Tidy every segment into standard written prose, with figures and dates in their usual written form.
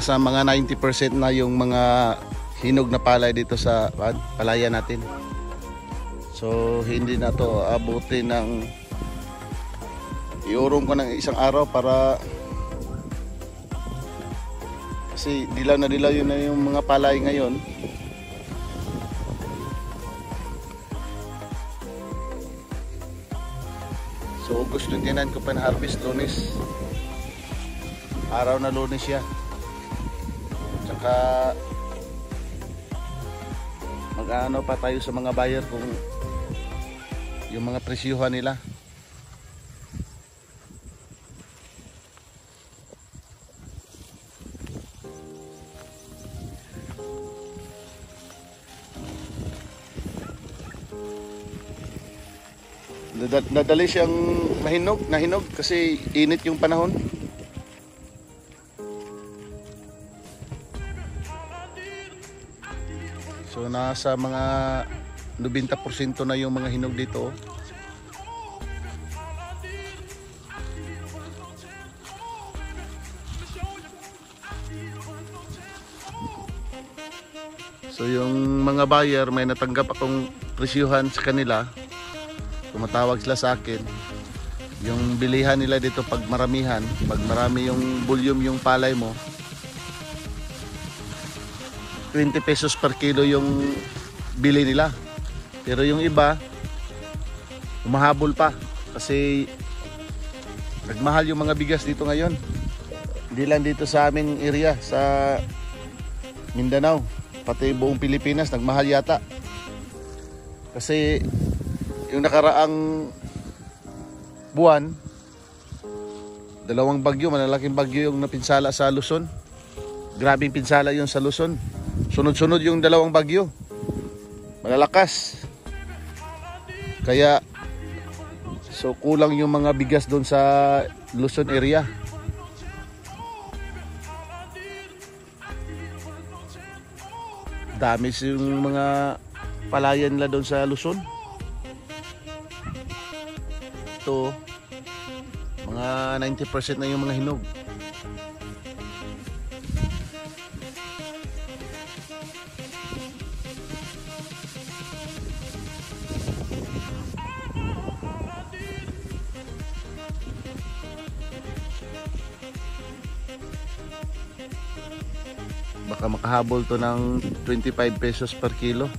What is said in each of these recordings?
nasa mga 90% na yung mga hinog na palay dito sa palayan natin. So hindi na to abutin ng iurong ko ng isang araw para kasi dilaw na yun na yung mga palay ngayon. So August 29 ko pa na-harvest, Lunes. Araw na Lunes siya. Tsaka mag-ano pa tayo sa mga buyer kung yung mga presyuhan nila. Nadali siyang nahinog kasi init yung panahon. So nasa mga 90% na yung mga hinog dito. So yung mga buyer, may natanggap akong presyuhan sa kanila. Tumatawag sila sa akin. Yung bilihan nila dito pag maramihan, pag marami yung volume yung palay mo, 20 pesos per kilo yung bili nila. Pero yung iba, umahabol pa kasi nagmahal yung mga bigas dito ngayon. Hindi lang dito sa aming area, sa Mindanao, pati buong Pilipinas nagmahal yata. Kasi yung nakaraang buwan, dalawang bagyo, malalaking bagyo yung napinsala sa Luzon. Grabing pinsala yun sa Luzon. Sunod-sunod yung dalawang bagyo. Malalakas. Kaya so kulang yung mga bigas doon sa Luzon area. Dami yung mga palayan nila doon sa Luzon. Ito, mga 90% na yung mga hinog. Baka makahabol to ng 25 pesos per kilo.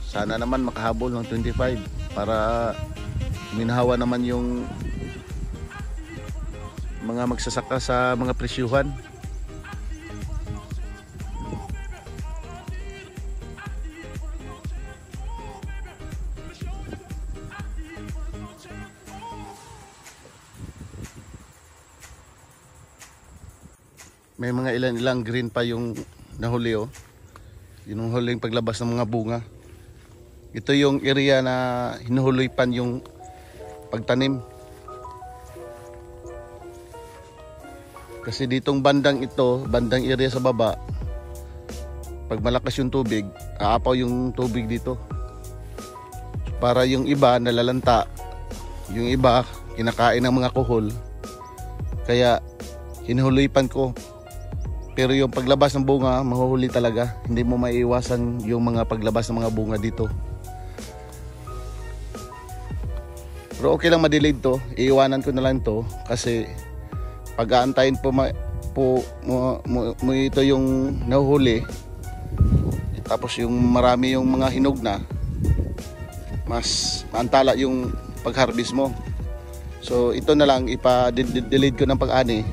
Sana naman makahabol ng 25 para minhawa naman yung mga magsasaka sa mga presyuhan. May mga ilan-ilang green pa yung nahuli, oh. Yung huling paglabas ng mga bunga. Ito yung area na hinuhuloy pan yung pagtanim. Kasi ditong bandang ito, bandang area sa baba, pag malakas yung tubig, aapaw yung tubig dito. Para yung iba nalalanta, yung iba kinakain ng mga kuhol. Kaya hinuhuloy pan ko. Pero yung paglabas ng bunga, mahuhuli talaga. Hindi mo maiiwasan yung mga paglabas ng mga bunga dito. Pero okay lang ma-delayed to. Iiwanan ko na lang to kasi pag-aantayin po mo ito yung nahuhuli. Tapos yung marami yung mga hinog na, mas maantala yung pag-harvest mo. So ito na lang, ipa-delayed ko ng pag-ani.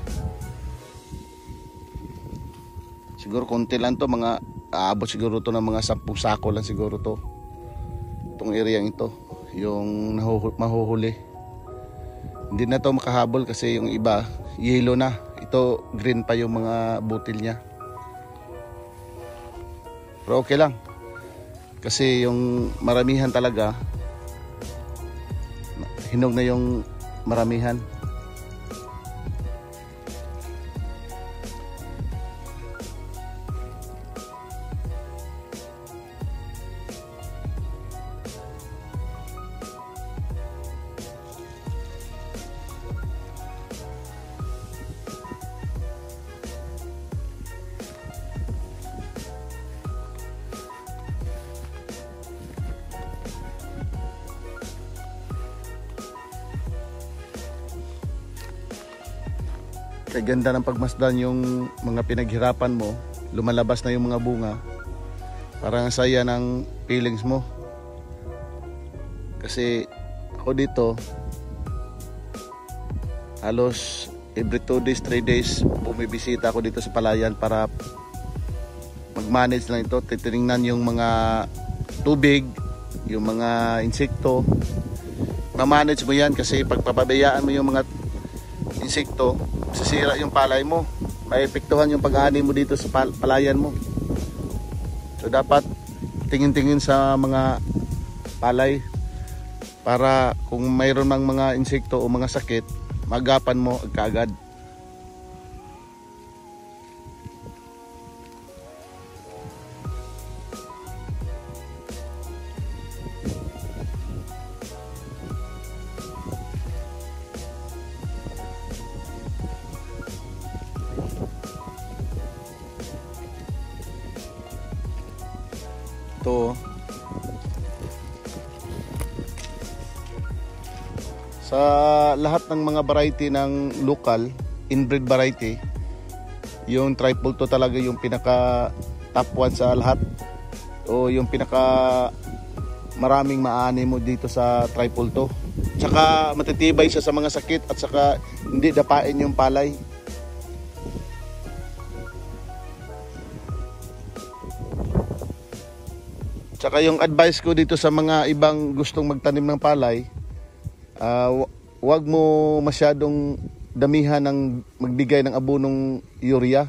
Siguro konti lang to, mga aabot siguro to ng mga 10 sako lang siguro to. Itong area ito, yung mahuhuli. Hindi na to makahabol kasi yung iba yellow na. Ito green pa yung mga butil niya. Pero okay lang. Kasi yung maramihan talaga, hinog na yung maramihan. Kasi ganda ng pagmasdan yung mga pinaghirapan mo. Lumalabas na yung mga bunga. Parang saya ng feelings mo. Kasi ako dito, halos every 2 days, 3 days, bumibisita ako dito sa palayan para mag-manage lang ito. Titingnan yung mga tubig, yung mga insekto. Ma-manage mo yan kasi pag papabayaan mo yung mga insekto, sisira yung palay mo, maepektuhan yung pag-ani mo dito sa palayan mo. So dapat tingin-tingin sa mga palay para kung mayroon mang mga insekto o mga sakit, magapan mo kaagad. Ito, sa lahat ng mga variety ng local, inbred variety, yung triple to talaga yung pinaka top 1 sa lahat, o yung pinaka maraming maani mo dito sa triple to. Tsaka matitibay siya sa mga sakit at saka hindi dapain yung palay. Tsaka yung advice ko dito sa mga ibang gustong magtanim ng palay, wag mo masyadong damihan ng magbigay ng abonong urea.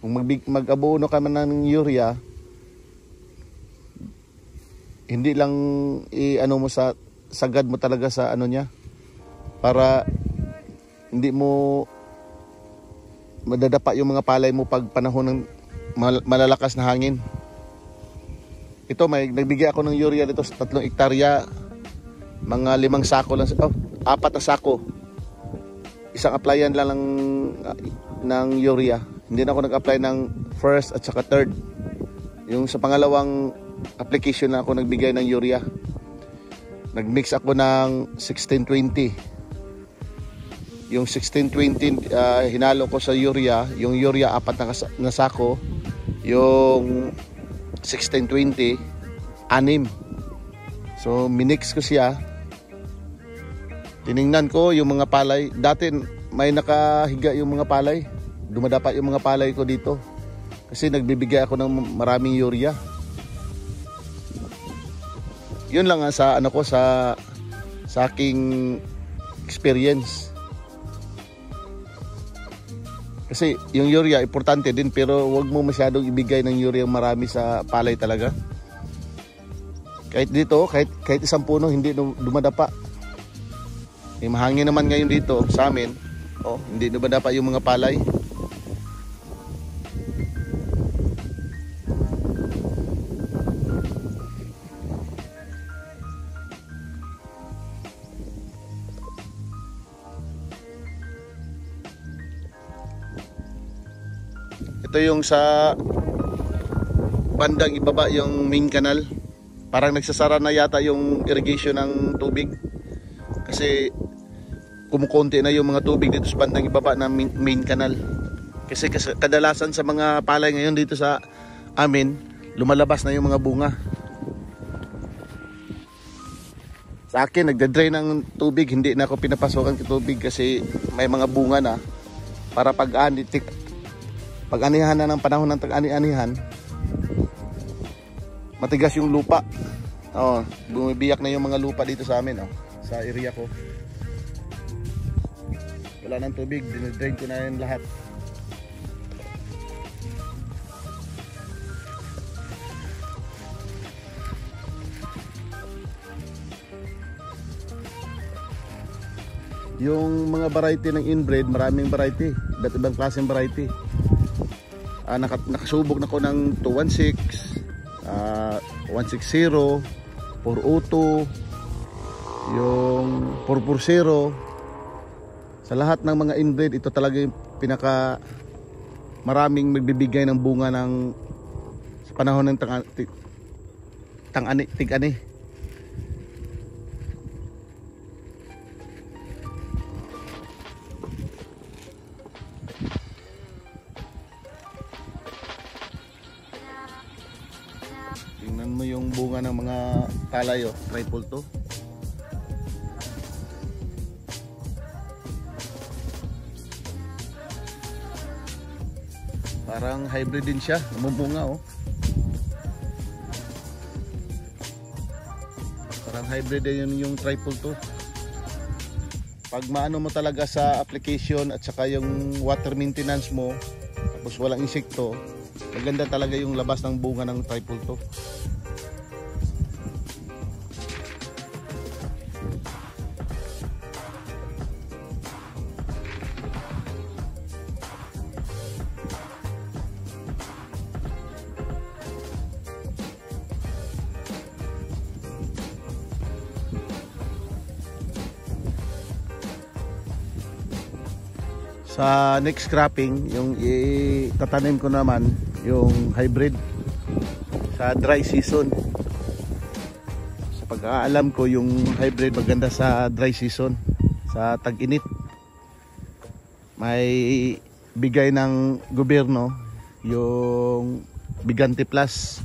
Kung mag-abono ka man ng urea, hindi lang i-ano mo sa sagad mo talaga sa ano niya, para hindi mo madadapa yung mga palay mo pag panahon ng malalakas na hangin. Ito, nagbigay ako ng urea dito sa 3 hektarya. Mga 5 sako lang, 4 na sako. Isang applyan lang ng urea. Hindi na ako nag-apply ng first at saka third. Yung sa pangalawang application na ako nagbigay ng urea. Nagmix ako ng 1620. Yung 1620 hinalo ko sa urea. Yung urea 4 na sako. Yung 1620 6. So minix ko siya. Tiningnan ko yung mga palay. Dati may nakahiga yung mga palay. Dumadapa yung mga palay ko dito. Kasi nagbibigay ako ng maraming urea. Yun lang sa ano ko, sa aking experience. Kasi yung urea importante din, pero wag mo masyadong ibigay ng urea marami sa palay talaga. Kahit dito, kahit isang puno hindi dumadapa. Eh, mahangin naman ngayon dito sa amin. Oh, hindi dumadapa yung mga palay. Ito yung sa bandang ibaba, yung main canal. Parang nagsasara na yata yung irrigation ng tubig. Kasi kumukonti na yung mga tubig dito sa bandang ibaba ng main canal. Kasi kadalasan sa mga palay ngayon dito sa amin, lumalabas na yung mga bunga. Sa akin, nagda-drain ng tubig, hindi na ako pinapasokan ng tubig kasi may mga bunga na. Para pag-anihan na ng panahon ng tag-ani-anihan, matigas yung lupa. Oh, bumibiyak na yung mga lupa dito sa amin, oh, sa area ko. Wala nang tubig, dinidrain ko na yun lahat. Yung mga variety ng inbred, maraming variety, iba't ibang klaseng variety. Nakasubok na ko ng 216, 160, 402, yung 440. Sa lahat ng mga inbred, ito talaga yung pinaka maraming magbibigay ng bunga ng sa panahon ng tig-ani. Tingnan mo yung bunga ng mga talay, oh. Triple to. Parang hybrid din siya, namumunga, oh. Parang hybrid din yung triple to. Pag maano mo talaga sa application at saka yung water maintenance mo, tapos walang insekto, maganda talaga yung labas ng bunga ng triple to. Sa next cropping, yung itatanim ko naman yung hybrid sa dry season. Sa pagkakaalam ko, yung hybrid maganda sa dry season, sa tag-init. May bigay ng gobyerno yung Bigante Plus